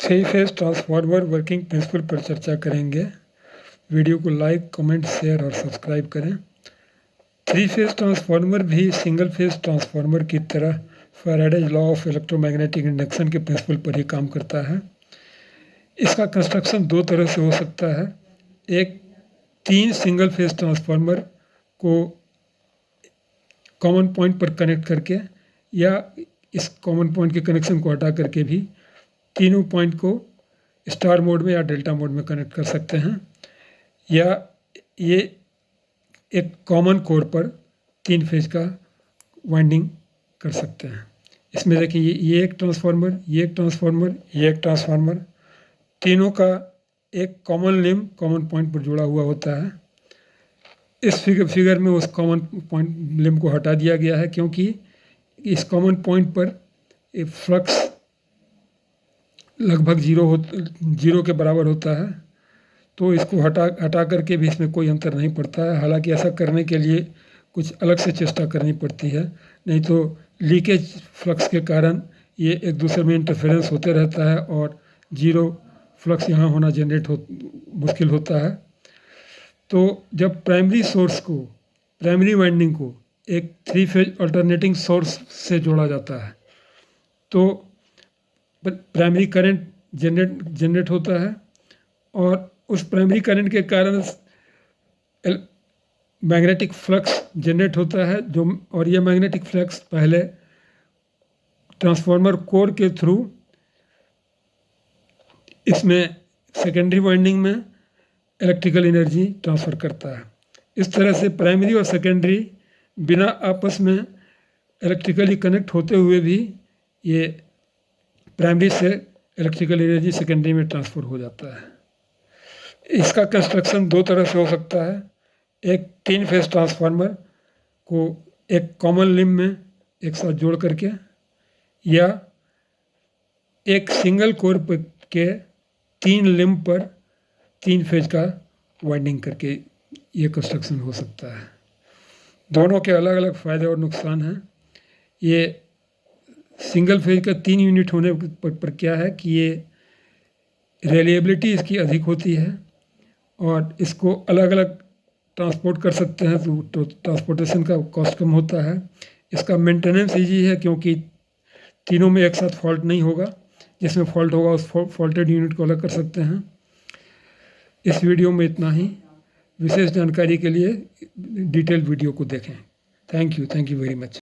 Three phase transformer working principle पर चर्चा करेंगे। वीडियो को लाइक, कमेंट, शेयर और सब्सक्राइब करें। थ्री फेज ट्रांसफार्मर भी सिंगल फेज ट्रांसफार्मर की तरह Faraday's law of electromagnetic induction के प्रिंसिपल पर ही काम करता है। इसका कंस्ट्रक्शन दो तरह से हो सकता है। एक, तीन सिंगल फेज ट्रांसफार्मर को कॉमन पॉइंट पर कनेक्ट करके या इस कॉमन पॉइंट के कनेक्शन को हटा करके भी तीनों पॉइंट को स्टार मोड में या डेल्टा मोड में कनेक्ट कर सकते हैं, या ये एक कॉमन कोर पर तीन फेज का वाइंडिंग कर सकते हैं। इसमें देखिए ये एक ट्रांसफार्मर, ये एक ट्रांसफार्मर, ये एक ट्रांसफार्मर, तीनों का एक कॉमन लिंब कॉमन पॉइंट पर जुड़ा हुआ होता है। इस फिगर में उस कॉमन पॉइंट लिंब को हटा दिया गया है, क्योंकि इस कॉमन पॉइंट पर एक फ्लक्स लगभग जीरो के बराबर होता है, तो इसको हटा करके भी इसमें कोई अंतर नहीं पड़ता है। हालांकि ऐसा करने के लिए कुछ अलग से चेष्टा करनी पड़ती है, नहीं तो लीकेज फ्लक्स के कारण ये एक दूसरे में इंटरफेरेंस होते रहता है और जीरो फ्लक्स यहाँ होना मुश्किल होता है। तो जब प्राइमरी वाइंडिंग को एक थ्री फेज अल्टरनेटिंग सोर्स से जोड़ा जाता है तो प्राइमरी करंट जनरेट होता है, और उस प्राइमरी करंट के कारण मैग्नेटिक फ्लक्स जनरेट होता है और यह मैग्नेटिक फ्लक्स पहले ट्रांसफार्मर कोर के थ्रू इसमें सेकेंडरी वाइंडिंग में इलेक्ट्रिकल एनर्जी ट्रांसफ़र करता है। इस तरह से प्राइमरी और सेकेंडरी बिना आपस में इलेक्ट्रिकली कनेक्ट होते हुए भी ये प्राइमरी से इलेक्ट्रिकल एनर्जी सेकेंडरी में ट्रांसफ़र हो जाता है। इसका कंस्ट्रक्शन दो तरह से हो सकता है। एक, तीन फेज ट्रांसफार्मर को एक कॉमन लिंब में एक साथ जोड़ करके, या एक सिंगल कोर के तीन लिंब पर तीन फेज का वाइंडिंग करके ये कंस्ट्रक्शन हो सकता है। दोनों के अलग अलग फ़ायदे और नुकसान हैं। ये सिंगल फेज का 3 यूनिट होने पर क्या है कि ये रिलायबिलिटी इसकी अधिक होती है और इसको अलग अलग ट्रांसपोर्ट कर सकते हैं, तो ट्रांसपोर्टेशन का कॉस्ट कम होता है। इसका मेंटेनेंस ईजी है, क्योंकि तीनों में एक साथ फॉल्ट नहीं होगा। जिसमें फॉल्ट होगा उस फॉल्टेड यूनिट को अलग कर सकते हैं। इस वीडियो में इतना ही। विशेष जानकारी के लिए डिटेल वीडियो को देखें। Thank you very much.